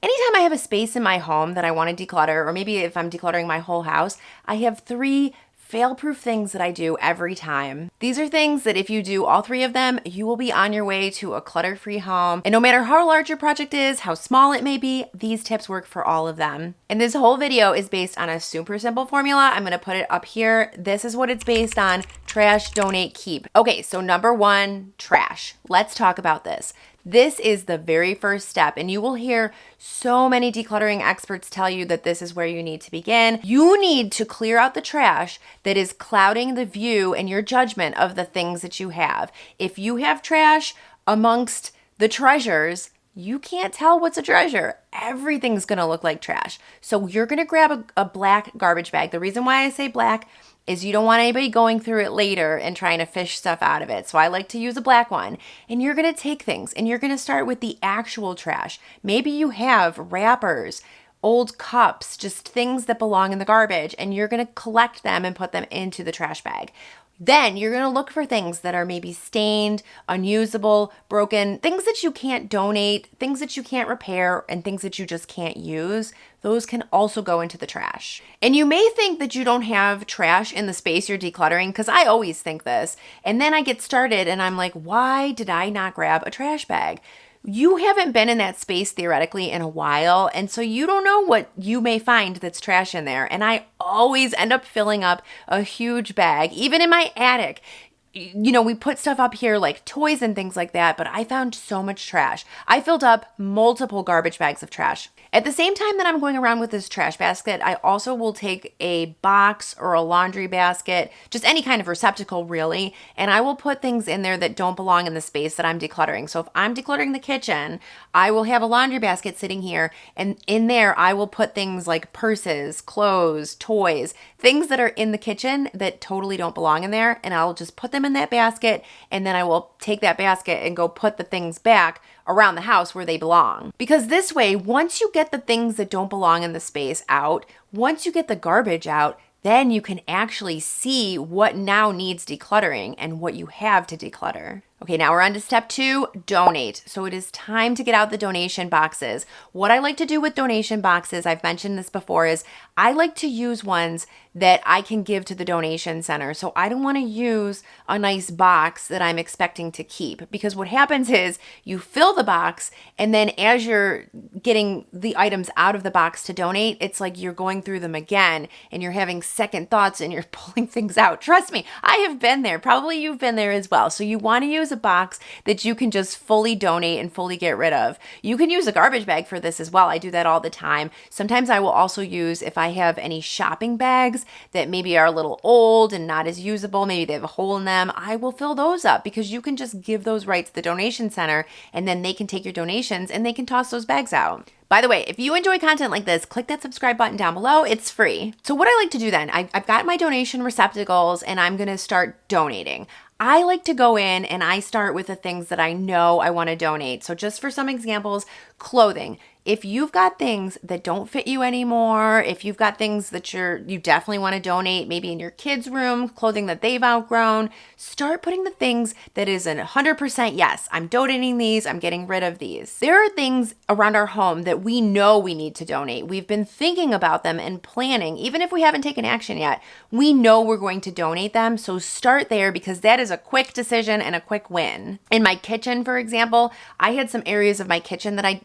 Anytime I have a space in my home that I want to declutter, or maybe if I'm decluttering my whole house, I have 3 fail-proof things that I do every time. These are things that if you do all 3 of them, you will be on your way to a clutter-free home. And no matter how large your project is, how small it may be, these tips work for all of them. And this whole video is based on a super simple formula. I'm gonna put it up here. This is what it's based on: trash, donate, keep. Okay, so number 1, trash. Let's talk about this. This is the very first step, and you will hear so many decluttering experts tell you that this is where you need to begin. You need to clear out the trash that is clouding the view and your judgment of the things that you have. If you have trash amongst the treasures, you can't tell what's a treasure. Everything's gonna look like trash. So you're gonna grab a black garbage bag. The reason why I say black is you don't want anybody going through it later and trying to fish stuff out of it. So I like to use a black one. And you're gonna take things and you're gonna start with the actual trash. Maybe you have wrappers, old cups, just things that belong in the garbage, and you're gonna collect them and put them into the trash bag. Then you're gonna look for things that are maybe stained, unusable, broken, things that you can't donate, things that you can't repair, and things that you just can't use. Those can also go into the trash. And you may think that you don't have trash in the space you're decluttering, because I always think this. And then I get started and I'm like, why did I not grab a trash bag? You haven't been in that space theoretically in a while, and so you don't know what you may find that's trash in there. And I always end up filling up a huge bag, even in my attic. You know, we put stuff up here like toys and things like that, but I found so much trash. I filled up multiple garbage bags of trash. At the same time that I'm going around with this trash basket, I also will take a box or a laundry basket, just any kind of receptacle really, and I will put things in there that don't belong in the space that I'm decluttering. So if I'm decluttering the kitchen, I will have a laundry basket sitting here, and in there I will put things like purses, clothes, toys, things that are in the kitchen that totally don't belong in there, and I'll just put them in that basket, and then I will take that basket and go put the things back around the house where they belong. Because this way, once you get the things that don't belong in the space out, once you get the garbage out, then you can actually see what now needs decluttering and what you have to declutter. Okay, now we're on to step 2, donate. So it is time to get out the donation boxes. What I like to do with donation boxes, I've mentioned this before, is I like to use ones that I can give to the donation center. So I don't want to use a nice box that I'm expecting to keep, because what happens is you fill the box, and then as you're getting the items out of the box to donate, it's like you're going through them again and you're having second thoughts and you're pulling things out. Trust me, I have been there. Probably you've been there as well. So you want to use a box that you can just fully donate and fully get rid of. You can use a garbage bag for this as well. I do that all the time. Sometimes I will also use, if I have any shopping bags that maybe are a little old and not as usable, maybe they have a hole in them, I will fill those up, because you can just give those right to the donation center, and then they can take your donations and they can toss those bags out. By the way, if you enjoy content like this, click that subscribe button down below. It's free. So what I like to do then, I've got my donation receptacles and I'm gonna start donating. I like to go in and I start with the things that I know I want to donate. So just for some examples, clothing. If you've got things that don't fit you anymore, if you've got things that you definitely want to donate, maybe in your kids' room, clothing that they've outgrown, start putting the things that is 100% yes, I'm donating these, I'm getting rid of these. There are things around our home that we know we need to donate. We've been thinking about them and planning, even if we haven't taken action yet, we know we're going to donate them. So start there, because that is a quick decision and a quick win. In my kitchen, for example, I had some areas of my kitchen that I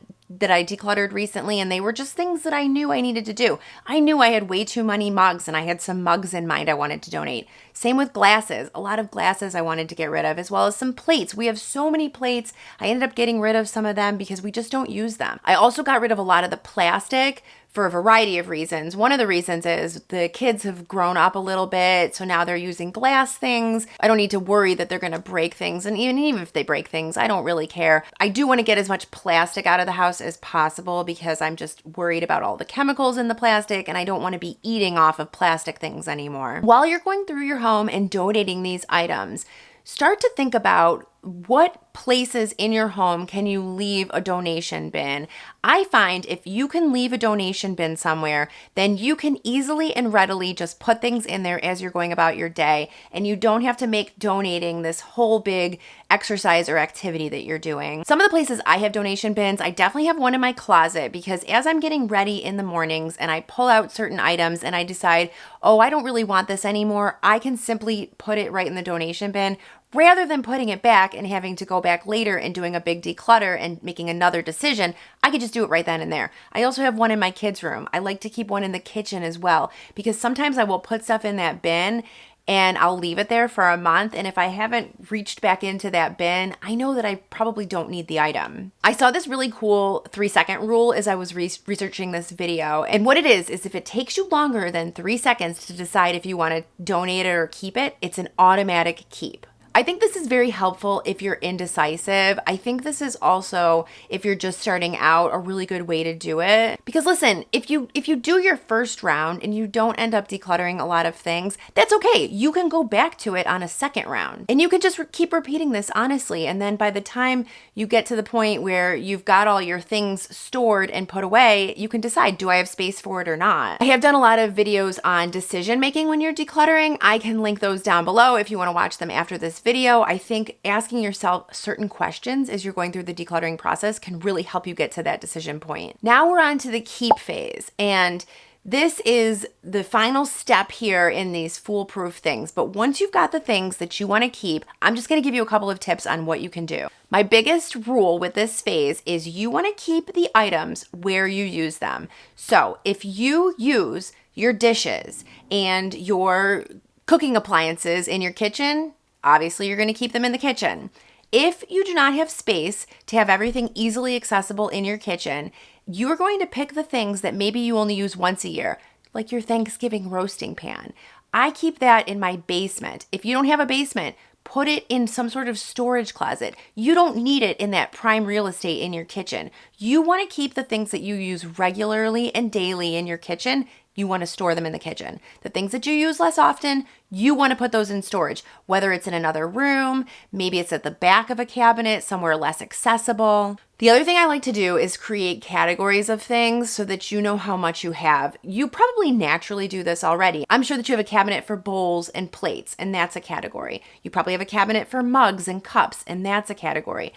decluttered recently, and they were just things that I knew I needed to do. I knew I had way too many mugs, and I had some mugs in mind I wanted to donate. Same with glasses. A lot of glasses I wanted to get rid of, as well as some plates. We have so many plates. I ended up getting rid of some of them because we just don't use them. I also got rid of a lot of the plastic for a variety of reasons. One of the reasons is the kids have grown up a little bit, so now they're using glass things. I don't need to worry that they're gonna break things, and even if they break things, I don't really care. I do wanna get as much plastic out of the house as possible, because I'm just worried about all the chemicals in the plastic, and I don't wanna be eating off of plastic things anymore. While you're going through your home and donating these items, start to think about what places in your home can you leave a donation bin? I find if you can leave a donation bin somewhere, then you can easily and readily just put things in there as you're going about your day, and you don't have to make donating this whole big exercise or activity that you're doing. Some of the places I have donation bins, I definitely have one in my closet, because as I'm getting ready in the mornings and I pull out certain items and I decide, oh, I don't really want this anymore, I can simply put it right in the donation bin, rather than putting it back and having to go back later and doing a big declutter and making another decision. I could just do it right then and there. I also have one in my kids' room. I like to keep one in the kitchen as well, because sometimes I will put stuff in that bin and I'll leave it there for a month, and if I haven't reached back into that bin, I know that I probably don't need the item. I saw this really cool 3-second rule as I was researching this video, and what it is if it takes you longer than 3 seconds to decide if you want to donate it or keep it, it's an automatic keep. I think this is very helpful if you're indecisive. I think this is also, if you're just starting out, a really good way to do it. Because listen, if you do your first round and you don't end up decluttering a lot of things, that's okay. You can go back to it on a second round. And you can just keep repeating this honestly. And then by the time you get to the point where you've got all your things stored and put away, you can decide, do I have space for it or not? I have done a lot of videos on decision making when you're decluttering. I can link those down below if you want to watch them after this video. I think asking yourself certain questions as you're going through the decluttering process can really help you get to that decision point. Now we're on to the keep phase, and this is the final step here in these foolproof things. But once you've got the things that you want to keep, I'm just going to give you a couple of tips on what you can do. My biggest rule with this phase is you want to keep the items where you use them. So if you use your dishes and your cooking appliances in your kitchen, obviously you're going to keep them in the kitchen. If you do not have space to have everything easily accessible in your kitchen, you are going to pick the things that maybe you only use once a year, like your Thanksgiving roasting pan. I keep that in my basement. If you don't have a basement, put it in some sort of storage closet. You don't need it in that prime real estate in your kitchen. You want to keep the things that you use regularly and daily in your kitchen. You want to store them in the kitchen. The things that you use less often, you want to put those in storage, whether it's in another room, maybe it's at the back of a cabinet, somewhere less accessible. The other thing I like to do is create categories of things so that you know how much you have. You probably naturally do this already. I'm sure that you have a cabinet for bowls and plates, and that's a category. You probably have a cabinet for mugs and cups, and that's a category.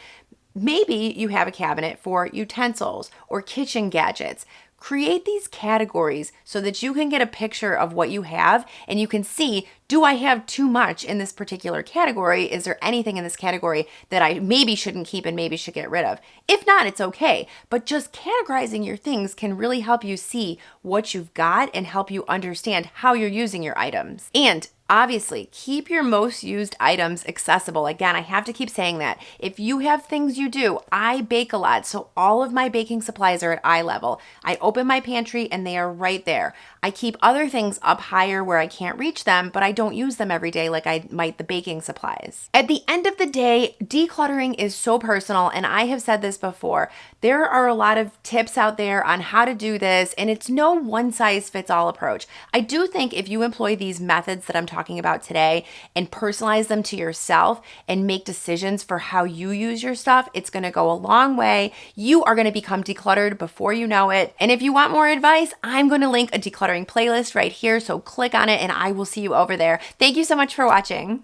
Maybe you have a cabinet for utensils or kitchen gadgets. Create these categories so that you can get a picture of what you have and you can see, do I have too much in this particular category? Is there anything in this category that I maybe shouldn't keep and maybe should get rid of? If not, it's okay. But just categorizing your things can really help you see what you've got and help you understand how you're using your items. And obviously, keep your most used items accessible. Again, I have to keep saying that. If you have things you do, I bake a lot, so all of my baking supplies are at eye level. I open my pantry and they are right there. I keep other things up higher where I can't reach them, but I don't use them every day like I might the baking supplies. At the end of the day, decluttering is so personal, and I have said this before. There are a lot of tips out there on how to do this, and it's no one-size-fits-all approach. I do think if you employ these methods that I'm talking about today and personalize them to yourself and make decisions for how you use your stuff, it's going to go a long way. You are going to become decluttered before you know it. And if you want more advice, I'm going to link a decluttering playlist right here, so click on it and I will see you over there. Thank you so much for watching.